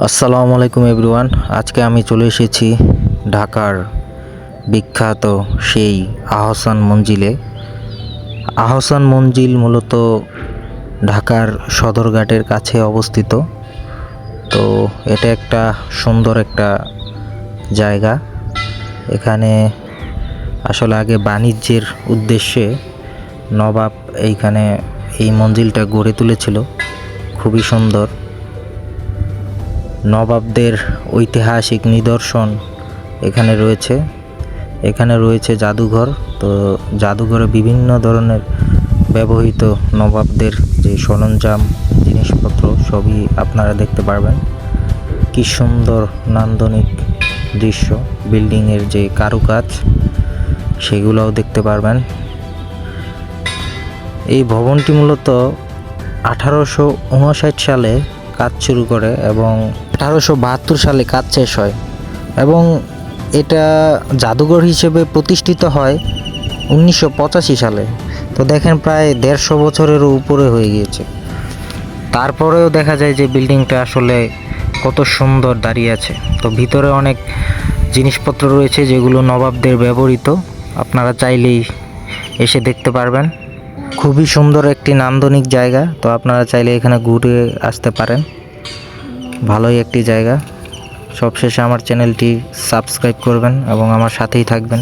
আসসালামু আলাইকুম এভরিওয়ান। আজকে আমি চলে এসেছি ঢাকার বিখ্যাত সেই আহসান মঞ্জিলে। আহসান মঞ্জিল মূলত ঢাকার সদরঘাটের কাছে অবস্থিত। তো এটা একটা সুন্দর একটা জায়গা। এখানে আসলে আগে বাণিজ্যের উদ্দেশ্যে নবাব এইখানে এই মঞ্জিলটা গড়ে তুলেছিল। খুবই সুন্দর। নবাবদের ঐতিহাসিক নিদর্শন এখানে রয়েছে। এখানে রয়েছে জাদুঘর। তো জাদুঘরে বিভিন্ন ধরনের ব্যবহৃত নবাবদের যে সরঞ্জাম জিনিসপত্র সবই আপনারা দেখতে পারবেন। কি সুন্দর নান্দনিক দৃশ্য, বিল্ডিংয়ের যে কারুকাজ সেগুলোও দেখতে পারবেন। এই ভবনটি মূলত 1859 সালে কাজ শুরু করে এবং 1872 সালে কাজ শেষ হয় এবং এটা জাদুঘর হিসেবে প্রতিষ্ঠিত হয় 1985 সালে। তো দেখেন প্রায় 150 বছরেরও উপরে হয়ে গিয়েছে। তারপরেও দেখা যায় যে বিল্ডিংটা আসলে কত সুন্দর দাঁড়িয়ে আছে। তো ভিতরে অনেক জিনিসপত্র রয়েছে যেগুলো নবাবদের ব্যবহৃত। আপনারা চাইলেই এসে দেখতে পারবেন। খুবই সুন্দর একটি নান্দনিক জায়গা। তো আপনারা চাইলে এখানে ঘুরে আসতে পারেন। ভালোই একটি জায়গা। সবশেষে আমার চ্যানেলটি সাবস্ক্রাইব করবেন এবং আমার সাথেই থাকবেন।